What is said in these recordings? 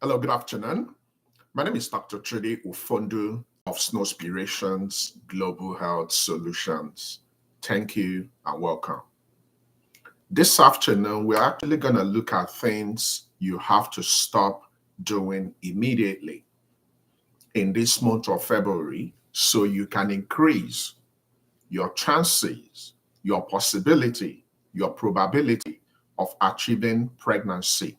Hello, good afternoon. My name is Dr. Trudy Ufondu of Snowspirations Global Health Solutions. Thank you and welcome. This afternoon, we're actually going to look at things you have to stop doing immediately in this month of February so you can increase your chances, your possibility, your probability of achieving pregnancy.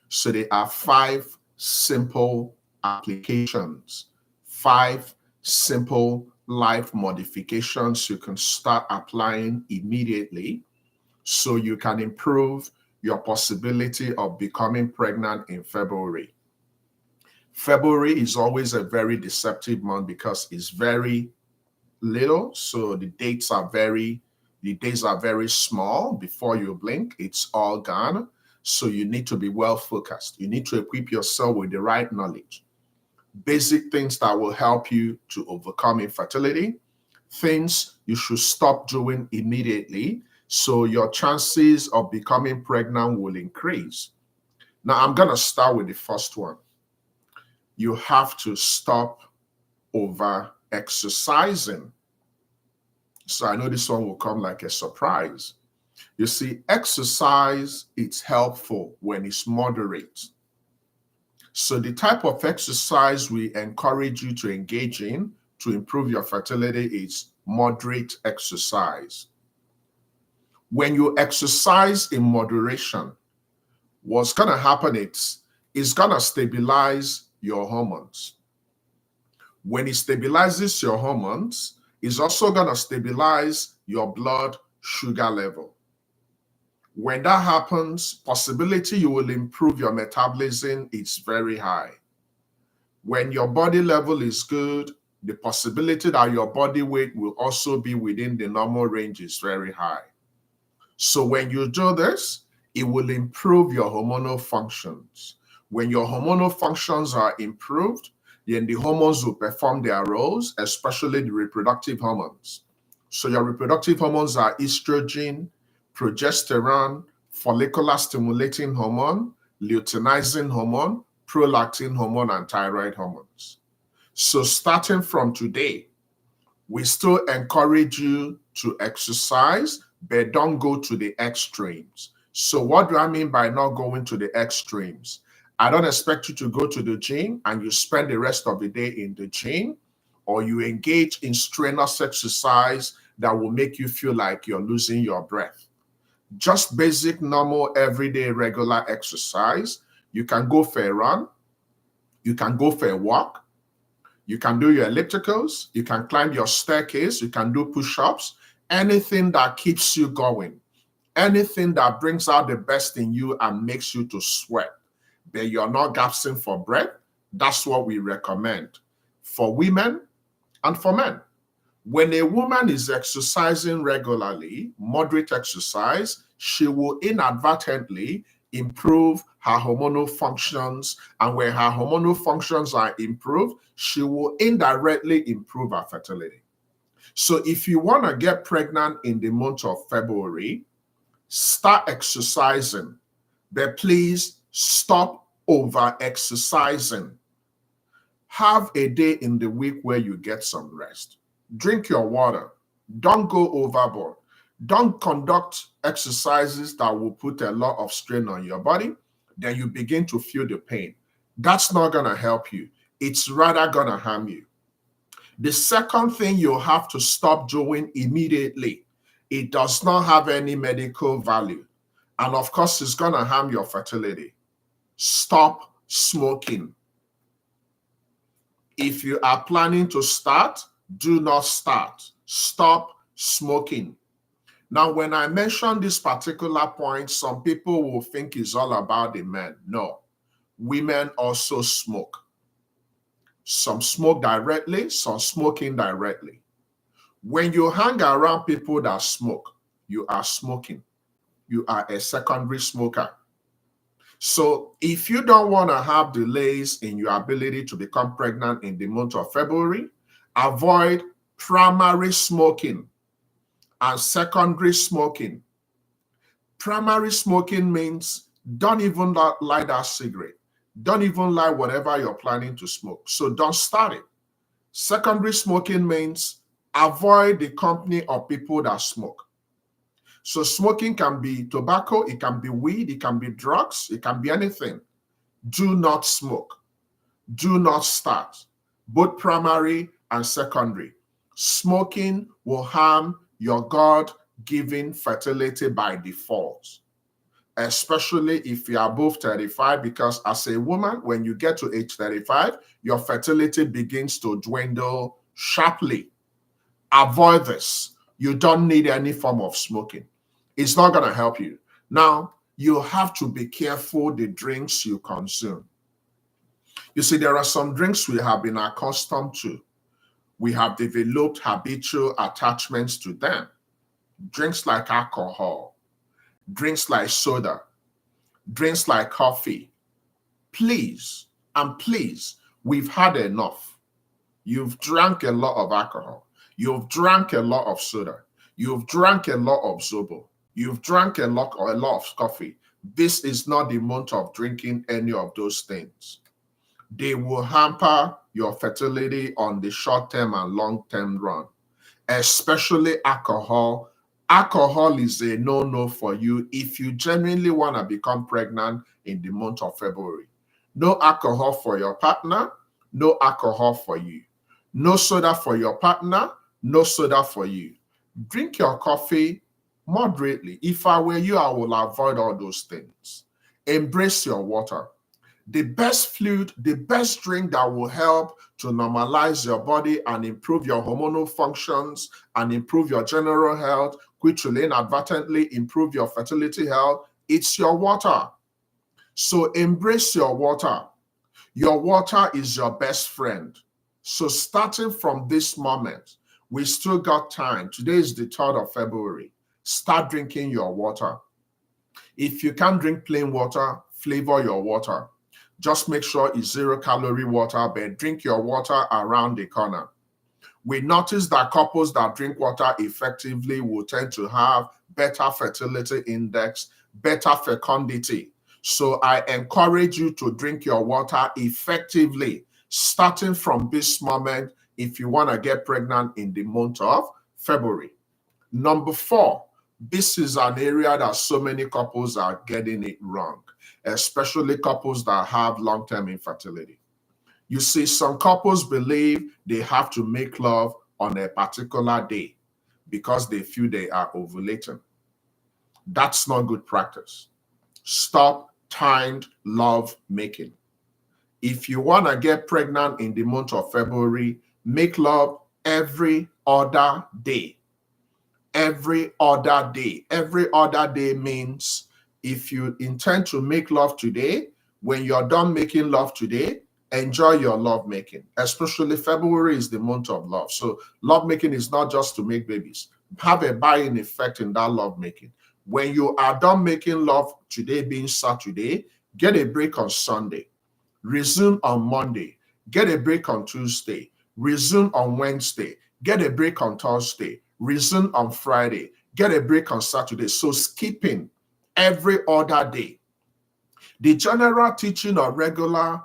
So there are 5 simple applications, 5 simple life modifications you can start applying immediately so you can improve your possibility of becoming pregnant in February. February is always a very deceptive month because it's very little, so the days are very small. Before you blink, it's all gone. So you need to be well focused. You need to equip yourself with the right knowledge, basic things that will help you to overcome infertility, things you should stop doing immediately so your chances of becoming pregnant will increase. Now, I'm going to start with the first one. You have to stop over exercising. So I know this one will come like a surprise. You see, exercise, it's helpful when it's moderate. So the type of exercise we encourage you to engage in to improve your fertility is moderate exercise. When you exercise in moderation, what's going to happen is it's going to stabilize your hormones. When it stabilizes your hormones, it's also going to stabilize your blood sugar level. When that happens, possibility you will improve your metabolism is very high. When your body level is good, the possibility that your body weight will also be within the normal range is very high. So when you do this, it will improve your hormonal functions. When your hormonal functions are improved, then the hormones will perform their roles, especially the reproductive hormones. So your reproductive hormones are estrogen, progesterone, follicular stimulating hormone, luteinizing hormone, prolactin hormone, and thyroid hormones. So starting from today, we still encourage you to exercise, but don't go to the extremes. So what do I mean by not going to the extremes? I don't expect you to go to the gym and you spend the rest of the day in the gym, or you engage in strenuous exercise that will make you feel like you're losing your breath. Just basic, normal, everyday, regular exercise. You can go for a run. You can go for a walk. You can do your ellipticals. You can climb your staircase. You can do push-ups. Anything that keeps you going. Anything that brings out the best in you and makes you to sweat. But you're not gasping for breath. That's what we recommend for women and for men. When a woman is exercising regularly, moderate exercise, she will inadvertently improve her hormonal functions. And when her hormonal functions are improved, she will indirectly improve her fertility. So if you want to get pregnant in the month of February, start exercising, but please stop over exercising. Have a day in the week where you get some rest. Drink your water. Don't go overboard. Don't conduct exercises that will put a lot of strain on your body. Then you begin to feel the pain. That's not going to help you. It's rather going to harm you. The second thing you have to stop doing immediately, it does not have any medical value. And of course, it's going to harm your fertility. Stop smoking. If you are planning to start, do not start. Stop smoking. Now, when I mention this particular point, some people will think it's all about the men. No, women also smoke. Some smoke directly, some smoke indirectly. When you hang around people that smoke, you are smoking. You are a secondary smoker. So if you don't want to have delays in your ability to become pregnant in the month of February, avoid primary smoking and secondary smoking. Primary smoking means don't even light that cigarette. Don't even like whatever you're planning to smoke. So don't start it. Secondary smoking means avoid the company of people that smoke. So smoking can be tobacco, it can be weed, it can be drugs, it can be anything. Do not smoke. Do not start. Both primary and secondary. Smoking will harm your God-given fertility by default, especially if you are above 35, because as a woman, when you get to age 35, your fertility begins to dwindle sharply. Avoid this. You don't need any form of smoking. It's not going to help you. Now, you have to be careful the drinks you consume. You see, there are some drinks we have been accustomed to. We have developed habitual attachments to them. Drinks like alcohol, drinks like soda, drinks like coffee. Please, and please, we've had enough. You've drank a lot of alcohol. You've drank a lot of soda. You've drank a lot of Zobo. You've drank a lot of coffee. This is not the month of drinking any of those things. They will hamper your fertility on the short-term and long-term run, especially alcohol. Alcohol is a no-no for you if you genuinely want to become pregnant in the month of February. No alcohol for your partner, no alcohol for you. No soda for your partner, no soda for you. Drink your coffee moderately. If I were you, I will avoid all those things. Embrace your water. The best fluid, the best drink that will help to normalize your body and improve your hormonal functions and improve your general health, which will inadvertently improve your fertility health, it's your water. So embrace your water. Your water is your best friend. So starting from this moment, we still got time. Today is the 3rd of February. Start drinking your water. If you can't drink plain water, flavor your water. Just make sure it's 0-calorie water, but drink your water around the corner. We notice that couples that drink water effectively will tend to have better fertility index, better fecundity. So I encourage you to drink your water effectively, starting from this moment if you want to get pregnant in the month of February. Number 4, this is an area that so many couples are getting it wrong, especially couples that have long-term infertility. You see, some couples believe they have to make love on a particular day because they feel they are ovulating. That's not good practice. Stop timed love making. If you want to get pregnant in the month of February, make love every other day. Every other day. Every other day means if you intend to make love today, when you're done making love today, enjoy your love making. Especially February is the month of love. So love making is not just to make babies. Have a buy-in effect in that love making. When you are done making love today being Saturday, get a break on Sunday. Resume on Monday. Get a break on Tuesday. Resume on Wednesday. Get a break on Thursday. Resume on Friday. Get a break on Saturday. So skipping every other day. The general teaching of regular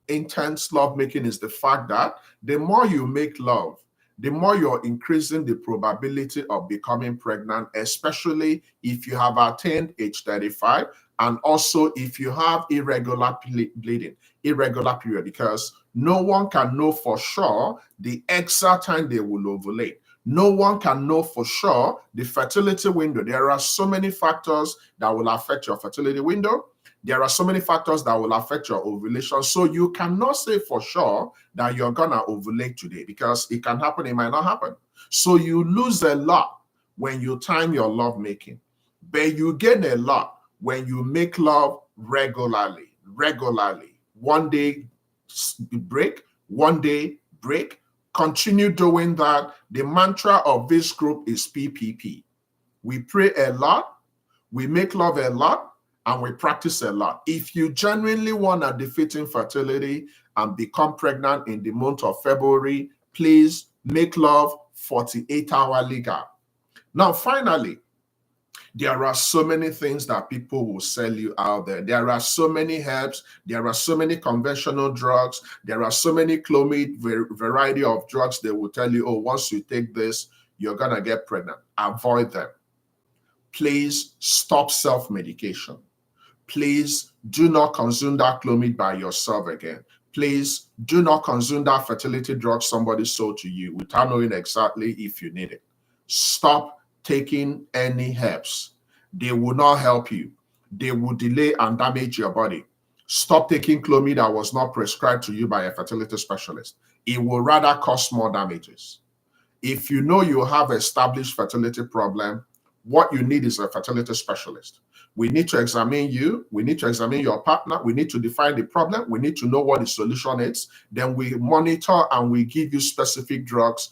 intense lovemaking is the fact that the more you make love, the more you're increasing the probability of becoming pregnant, especially if you have attained age 35 and also if you have irregular bleeding, irregular period, because no one can know for sure the exact time they will ovulate. No one can know for sure the fertility window. There are so many factors that will affect your fertility window. There are so many factors that will affect your ovulation. So you cannot say for sure that you're going to ovulate today because it can happen, it might not happen. So you lose a lot when you time your love making, but you gain a lot when you make love regularly. One day break, one day break. Continue doing that. The mantra of this group is PPP. We pray a lot, we make love a lot, and we practice a lot. If you genuinely want to defeat infertility and become pregnant in the month of February, please make love 48-hour legal. Now, finally, There are so many things that people will sell you out there. There are so many herbs. There are so many conventional drugs. There are so many Clomid variety of drugs. They will tell you, oh, once you take this, you're going to get pregnant. Avoid them. Please stop self-medication. Please do not consume that Clomid by yourself again. Please do not consume that fertility drug somebody sold to you without knowing exactly if you need it. Stop taking any herbs. They will not help you. They will delay and damage your body. Stop taking Clomid that was not prescribed to you by a fertility specialist. It will rather cause more damages. If you know you have established fertility problem, what you need is a fertility specialist. We need to examine you. We need to examine your partner. We need to define the problem. We need to know what the solution is. Then we monitor and we give you specific drugs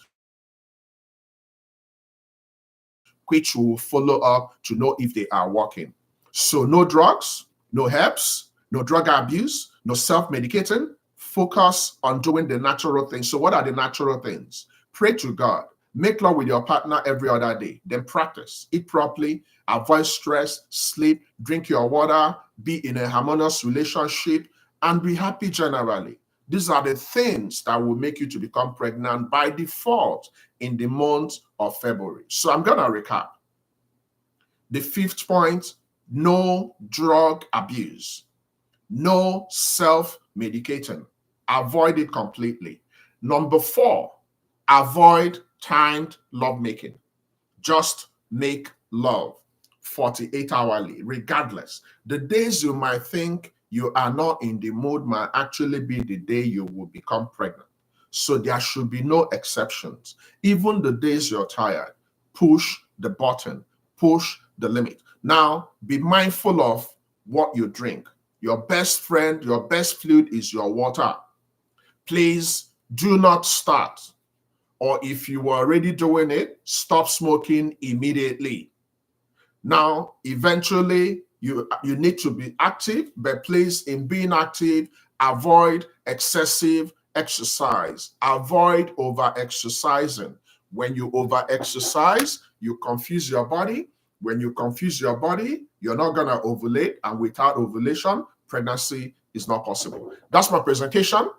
which will follow up to know if they are working. So no drugs, no herbs, no drug abuse, no self-medicating. Focus on doing the natural things. So what are the natural things? Pray to God. Make love with your partner every other day. Then practice. Eat properly. Avoid stress. Sleep. Drink your water. Be in a harmonious relationship. And be happy generally. These are the things that will make you to become pregnant by default in the month of February. So I'm going to recap. The 5th point, no drug abuse. No self-medicating. Avoid it completely. Number 4, avoid timed lovemaking. Just make love 48 hourly, regardless. The days you might think you are not in the mood might actually be the day you will become pregnant. So there should be no exceptions. Even the days you're tired, push the button, push the limit. Now, be mindful of what you drink. Your best friend, your best fluid is your water. Please do not start. Or if you were already doing it, stop smoking immediately. Now, eventually, you need to be active, but please, in being active, avoid excessive exercise. Avoid over-exercising. When you over-exercise, you confuse your body. When you confuse your body, you're not going to ovulate, and without ovulation, pregnancy is not possible. That's my presentation.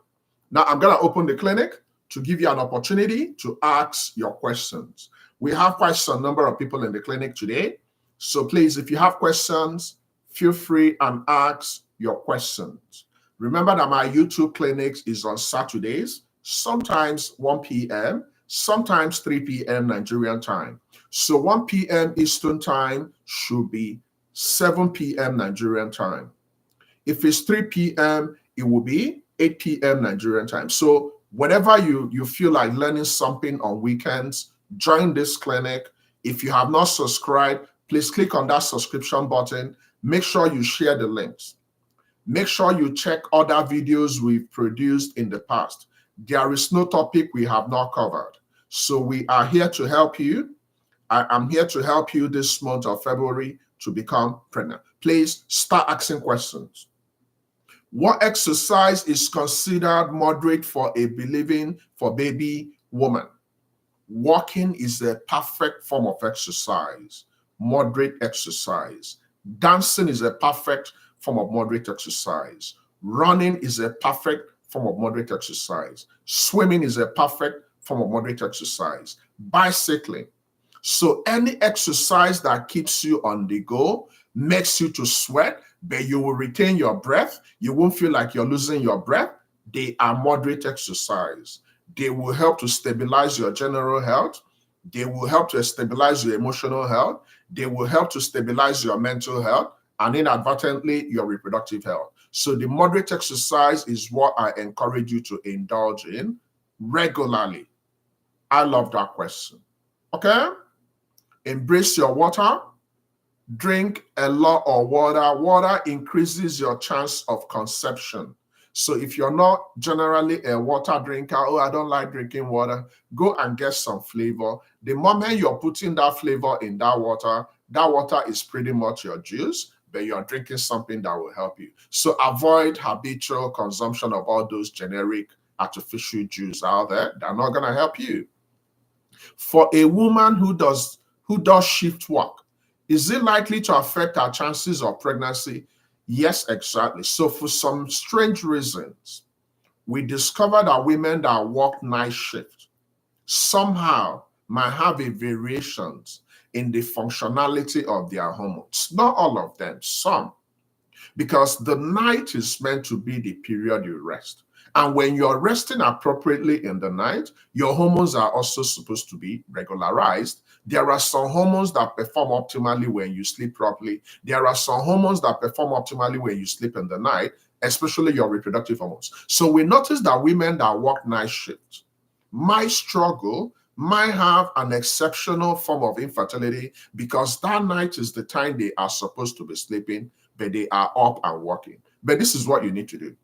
Now, I'm going to open the clinic to give you an opportunity to ask your questions. We have quite some number of people in the clinic today. So please, if you have questions, feel free and ask your questions. Remember that my YouTube clinic is on Saturdays, sometimes 1 p.m., sometimes 3 p.m. Nigerian time. So 1 p.m. Eastern time should be 7 p.m. Nigerian time. If it's 3 p.m., it will be 8 p.m. Nigerian time. So whenever you feel like learning something on weekends, join this clinic. If you have not subscribed, please click on that subscription button. Make sure you share the links. Make sure you check other videos we've produced in the past. There is no topic we have not covered. So we are here to help you. I am here to help you this month of February to become pregnant. Please start asking questions. What exercise is considered moderate for a believing for baby woman? Walking is a perfect form of exercise, moderate exercise. Dancing is a perfect form of moderate exercise. Running is a perfect form of moderate exercise. Swimming is a perfect form of moderate exercise. Bicycling. So any exercise that keeps you on the go, makes you to sweat, but you will retain your breath. You won't feel like you're losing your breath. They are moderate exercise. They will help to stabilize your general health. They will help to stabilize your emotional health. They will help to stabilize your mental health and inadvertently your reproductive health. So the moderate exercise is what I encourage you to indulge in regularly. I love that question. Okay? Embrace your water. Drink a lot of water. Water increases your chance of conception. So if you're not generally a water drinker, oh, I don't like drinking water, go and get some flavor. The moment you're putting that flavor in that water is pretty much your juice, but you're drinking something that will help you. So avoid habitual consumption of all those generic artificial juice out there. They're not going to help you. For a woman who does shift work, Is it likely to affect our chances of pregnancy? Yes, exactly. So for some strange reasons, we discovered that women that work night shift somehow might have a variations in the functionality of their hormones. Not all of them, some. Because the night is meant to be the period you rest. And when you're resting appropriately in the night, your hormones are also supposed to be regularized. There are some hormones that perform optimally when you sleep properly. There are some hormones that perform optimally when you sleep in the night, especially your reproductive hormones. So we notice that women that work night shifts might struggle, might have an exceptional form of infertility because that night is the time they are supposed to be sleeping, but they are up and working. But this is what you need to do.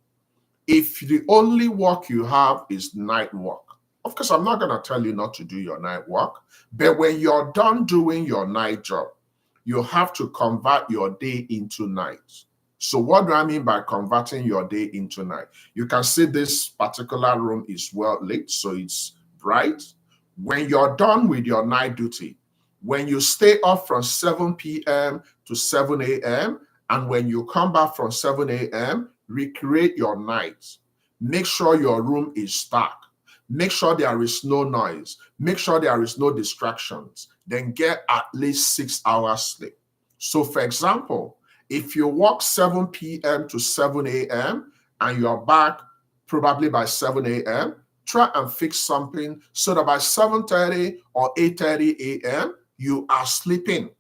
If the only work you have is night work, of course, I'm not going to tell you not to do your night work, but when you're done doing your night job, you have to convert your day into night. So what do I mean by converting your day into night? You can see this particular room is well lit, so it's bright. When you're done with your night duty, when you stay up from 7 p.m. to 7 a.m., and when you come back from 7 a.m., recreate your night. Make sure your room is dark. Make sure there is no noise. Make sure there is no distractions. Then get at least 6 hours sleep. So for example, if you work 7 p.m. to 7 a.m. and you're back probably by 7 a.m., try and fix something so that by 7:30 or 8:30 a.m., you are sleeping.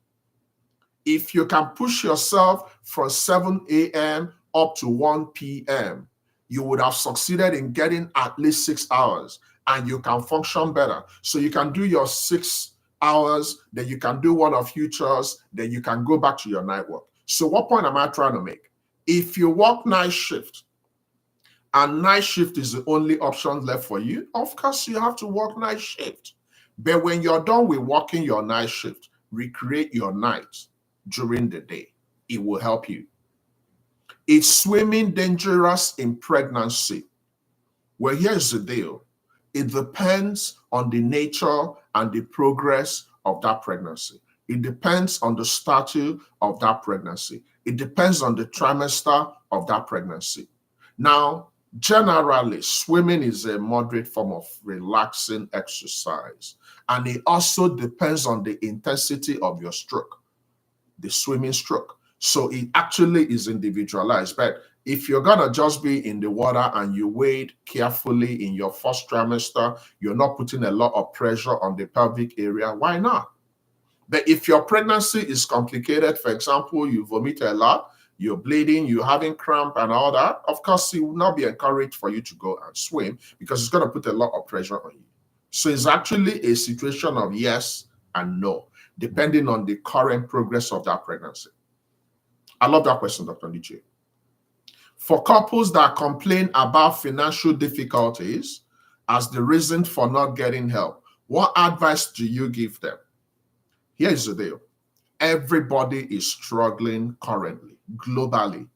If you can push yourself from 7 a.m. up to 1 p.m., you would have succeeded in getting at least 6 hours and you can function better. So you can do your 6 hours, then you can do one of your chores, then you can go back to your night work. So what point am I trying to make? If you work night shift and night shift is the only option left for you, of course you have to work night shift. But when you're done with working your night shift, recreate your night during the day. It will help you. Is swimming dangerous in pregnancy? Well, here's the deal. It depends on the nature and the progress of that pregnancy. It depends on the status of that pregnancy. It depends on the trimester of that pregnancy. Now, generally, swimming is a moderate form of relaxing exercise. And it also depends on the intensity of your stroke, the swimming stroke. So it actually is individualized. But if you're going to just be in the water and you wade carefully in your first trimester, you're not putting a lot of pressure on the pelvic area, why not? But if your pregnancy is complicated, for example, you vomit a lot, you're bleeding, you're having cramp and all that, of course, it will not be encouraged for you to go and swim because it's going to put a lot of pressure on you. So it's actually a situation of yes and no, depending on the current progress of that pregnancy. I love that question, Dr. Niche. For couples that complain about financial difficulties as the reason for not getting help, what advice do you give them? Here's the deal. Everybody is struggling currently, globally.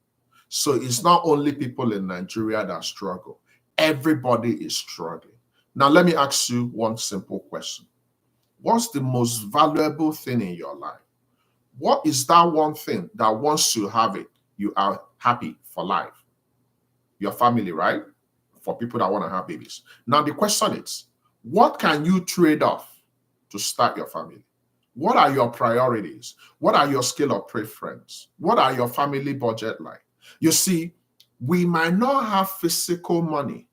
So it's not only people in Nigeria that struggle. Everybody is struggling. Now, let me ask you one simple question. What's the most valuable thing in your life? What is that one thing that once you have it, you are happy for life? Your family, right? For people that want to have babies. Now, the question is, what can you trade off to start your family? What are your priorities? What are your scale of preference? What are your family budget like? You see, we might not have physical money.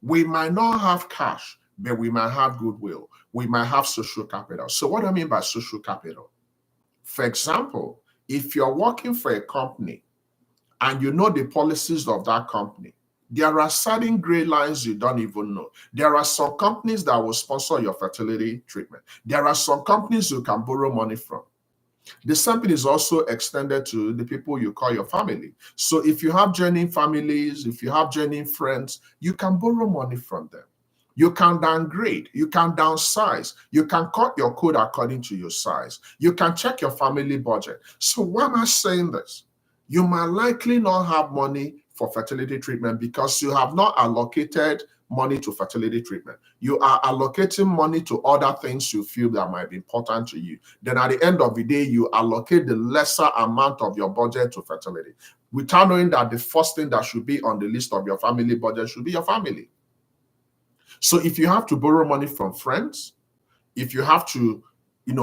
We might not have cash, but we might have goodwill. We might have social capital. So what do I mean by social capital? For example, if you're working for a company and you know the policies of that company, there are certain gray lines you don't even know. There are some companies that will sponsor your fertility treatment. There are some companies you can borrow money from. The same thing is also extended to the people you call your family. So if you have genuine families, if you have genuine friends, you can borrow money from them. You can downgrade, you can downsize, you can cut your code according to your size. You can check your family budget. So why am I saying this? You might likely not have money for fertility treatment because you have not allocated money to fertility treatment. You are allocating money to other things you feel that might be important to you. Then at the end of the day, you allocate the lesser amount of your budget to fertility, without knowing that the first thing that should be on the list of your family budget should be your family. So if you have to borrow money from friends, if you have to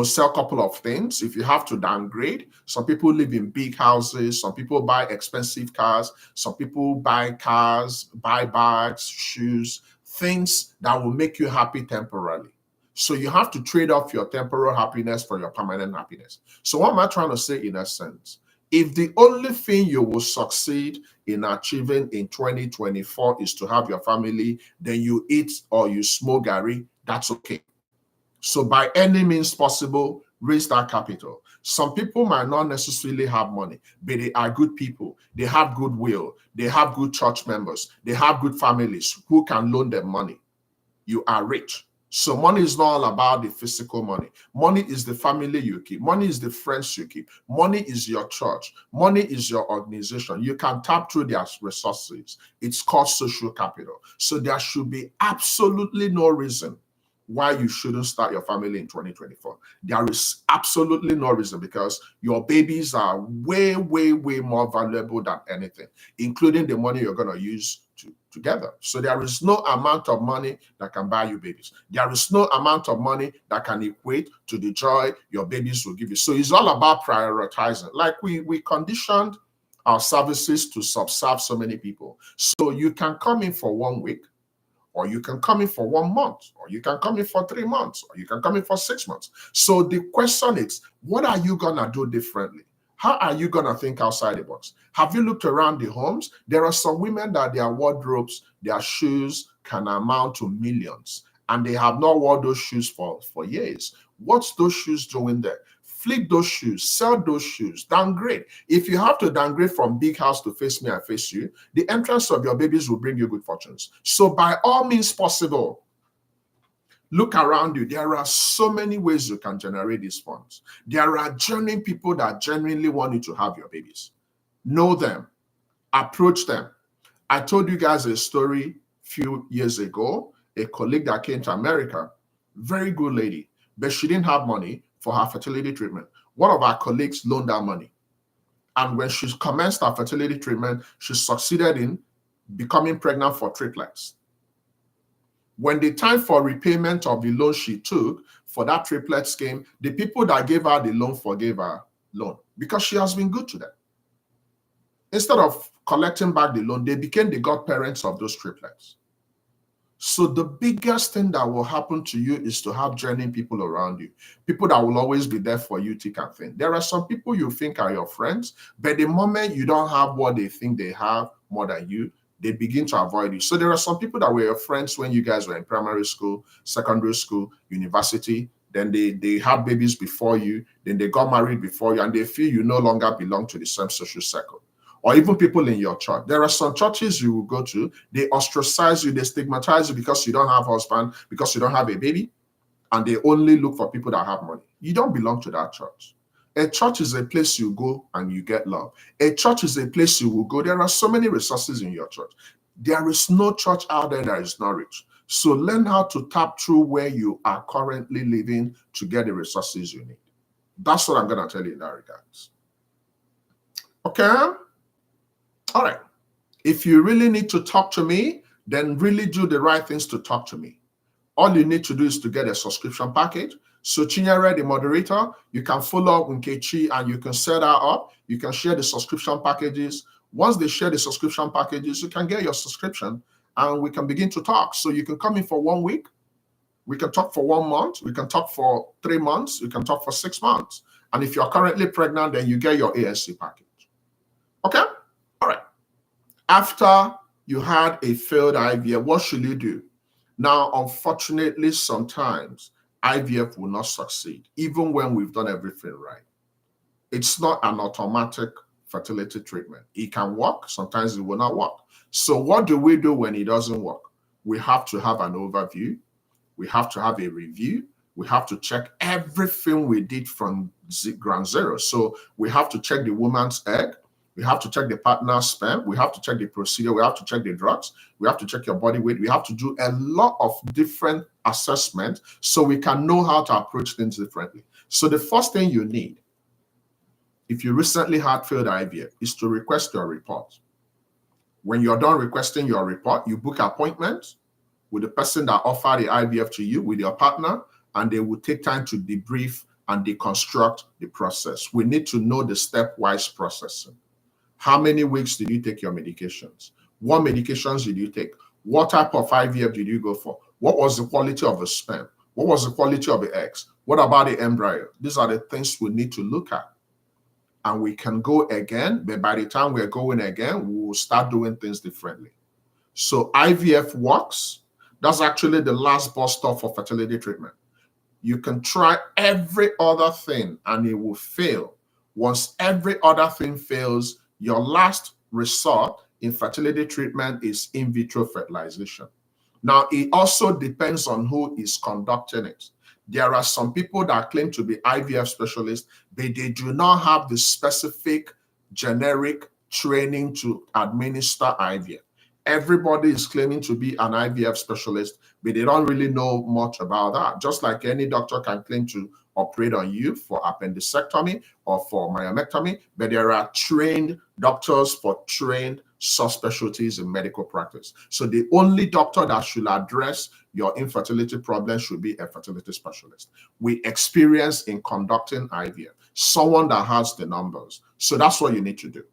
sell a couple of things, if you have to downgrade, some people live in big houses, some people buy expensive cars, some people buy cars, buy bags, shoes, things that will make you happy temporarily. So you have to trade off your temporal happiness for your permanent happiness. So what am I trying to say in essence? If the only thing you will succeed in achieving in 2024 is to have your family, then you eat or you smoke garri, that's okay. So by any means possible, raise that capital. Some people might not necessarily have money, but they are good people. They have goodwill. They have good church members. They have good families who can loan them money. You are rich. So money is not all about the physical money. Money is the family you keep. Money is the friends you keep. Money is your church. Money is your organization. You can tap through their resources. It's called social capital. So there should be absolutely no reason why you shouldn't start your family in 2024. There is absolutely no reason, because your babies are way, way, way more valuable than anything, including the money you're going to use together. So there is no amount of money that can buy you babies. There is no amount of money that can equate to the joy your babies will give you. So it's all about prioritizing. Like we conditioned our services to serve so many people. So you can come in for 1 week, or you can come in for 1 month, or you can come in for 3 months, or you can come in for 6 months. So the question is, what are you going to do differently? How are you going to think outside the box? Have you looked around the homes? There are some women that their wardrobes, their shoes can amount to millions, and they have not worn those shoes for years. What's those shoes doing there? Flip those shoes, sell those shoes, downgrade. If you have to downgrade from big house to face me and face you, the entrance of your babies will bring you good fortunes. So by all means possible, look around you. There are so many ways you can generate these funds. There are genuine people that genuinely want you to have your babies. Know them, approach them. I told you guys a story a few years ago, a colleague that came to America, very good lady, but she didn't have money for her fertility treatment. One of our colleagues loaned her money. And when she commenced her fertility treatment, she succeeded in becoming pregnant for triplets. When the time for repayment of the loan she took for that triplets came, the people that gave her the loan forgave her loan because she has been good to them. Instead of collecting back the loan, they became the godparents of those triplets. So the biggest thing that will happen to you is to have genuine people around you, people that will always be there for you, thick and thin. There are some people you think are your friends, but the moment you don't have what they think they have more than you, they begin to avoid you. So there are some people that were your friends when you guys were in primary school, secondary school, university. Then they had babies before you, then they got married before you, and they feel you no longer belong to the same social circle. Or even people in your church. There are some churches you will go to, they ostracize you, they stigmatize you because you don't have a husband, because you don't have a baby, and they only look for people that have money. You don't belong to that church. A church is a place you go and you get love. A church is a place you will go. There are so many resources in your church. There is no church out there that is not rich. So learn how to tap through where you are currently living to get the resources you need. That's what I'm going to tell you in that regards. Okay? All right. If you really need to talk to me, then really do the right things to talk to me. All you need to do is to get a subscription package. So Chinyere, the moderator, you can follow up Nkechi and you can set that up. You can share the subscription packages. Once they share the subscription packages, you can get your subscription and we can begin to talk. So you can come in for 1 week. We can talk for 1 month. We can talk for 3 months. We can talk for 6 months. And if you're currently pregnant, then you get your ASC package. Okay? All right. After you had a failed IVF, what should you do? Now, unfortunately, sometimes IVF will not succeed, even when we've done everything right. It's not an automatic fertility treatment. It can work, sometimes it will not work. So what do we do when it doesn't work? We have to have an overview. We have to have a review. We have to check everything we did from ground zero. So we have to check the woman's egg. We have to check the partner's sperm. We have to check the procedure. We have to check the drugs. We have to check your body weight. We have to do a lot of different assessments so we can know how to approach things differently. So the first thing you need, if you recently had failed IVF, is to request your report. When you're done requesting your report, you book appointments with the person that offered the IVF to you, with your partner, and they will take time to debrief and deconstruct the process. We need to know the stepwise processing. How many weeks did you take your medications? What medications did you take? What type of IVF did you go for? What was the quality of the sperm? What was the quality of the eggs? What about the embryo? These are the things we need to look at. And we can go again, but by the time we're going again, we will start doing things differently. So IVF works. That's actually the last bus stop for fertility treatment. You can try every other thing and it will fail. Once every other thing fails, your last resort in fertility treatment is in vitro fertilization. Now, it also depends on who is conducting it. There are some people that claim to be IVF specialists, but they do not have the specific generic training to administer IVF. Everybody is claiming to be an IVF specialist, but they don't really know much about that. Just like any doctor can claim to operate on you for appendectomy or for myomectomy, but there are trained doctors for trained subspecialties in medical practice. So the only doctor that should address your infertility problem should be a fertility specialist. We experience in conducting IVF, someone that has the numbers. So that's what you need to do.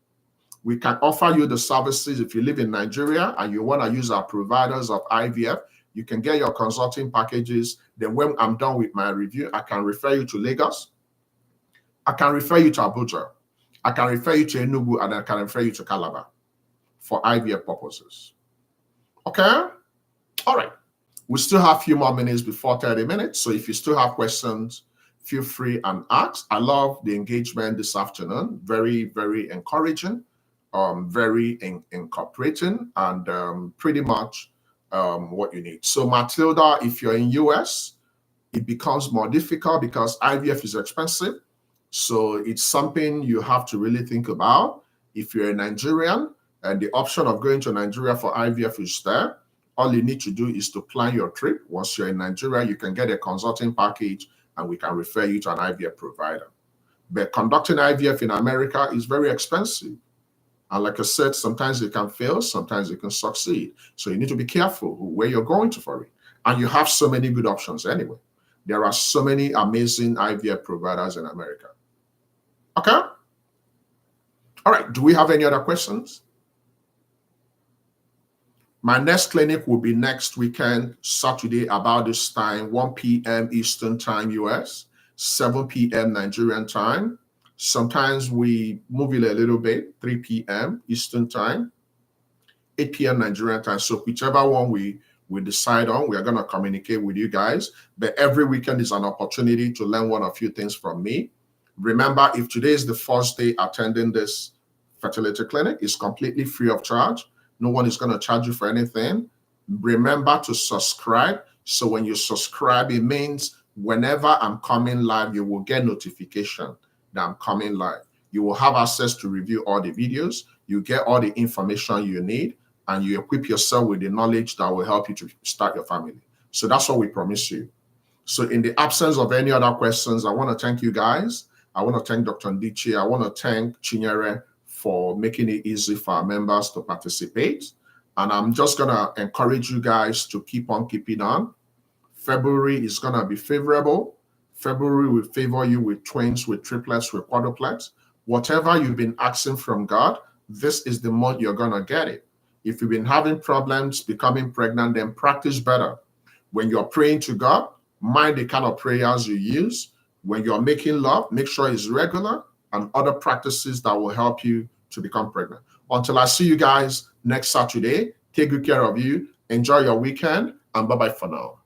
We can offer you the services. If you live in Nigeria and you want to use our providers of IVF, you can get your consulting packages. Then when I'm done with my review, I can refer you to Lagos. I can refer you to Abuja. I can refer you to Enugu, and I can refer you to Calabar for IVF purposes. Okay? All right. We still have a few more minutes before 30 minutes. So if you still have questions, feel free and ask. I love the engagement this afternoon. Very, very encouraging, very incorporating, and pretty much what you need. So Matilda, if you're in US, it becomes more difficult because IVF is expensive. So it's something you have to really think about. If you're a Nigerian and the option of going to Nigeria for IVF is there, all you need to do is to plan your trip. Once you're in Nigeria, you can get a consulting package and we can refer you to an IVF provider. But conducting IVF in America is very expensive. And like I said, sometimes it can fail, sometimes it can succeed. So you need to be careful where you're going to for it. And you have so many good options anyway. There are so many amazing IVF providers in America. Okay? All right. Do we have any other questions? My next clinic will be next weekend, Saturday, about this time, 1 p.m. Eastern Time, US, 7 p.m. Nigerian time. Sometimes we move it a little bit, 3 p.m. Eastern Time, 8 p.m. Nigerian time. So whichever one we decide on, we are going to communicate with you guys. But every weekend is an opportunity to learn one or few things from me. Remember, if today is the first day attending this fertility clinic, it's completely free of charge. No one is going to charge you for anything. Remember to subscribe. So when you subscribe, it means whenever I'm coming live, you will get notification that I'm coming live. You will have access to review all the videos. You get all the information you need, and you equip yourself with the knowledge that will help you to start your family. So that's what we promise you. So in the absence of any other questions, I want to thank you guys. I want to thank Dr. Ndiche. I want to thank Chinyere for making it easy for our members to participate. And I'm just going to encourage you guys to keep on keeping on. February is going to be favorable. February will favor you with twins, with triplets, with quadruplets. Whatever you've been asking from God, this is the month you're going to get it. If you've been having problems becoming pregnant, then practice better. When you're praying to God, mind the kind of prayers you use. When you're making love, make sure it's regular, and other practices that will help you to become pregnant. Until I see you guys next Saturday, take good care of you. Enjoy your weekend, and bye-bye for now.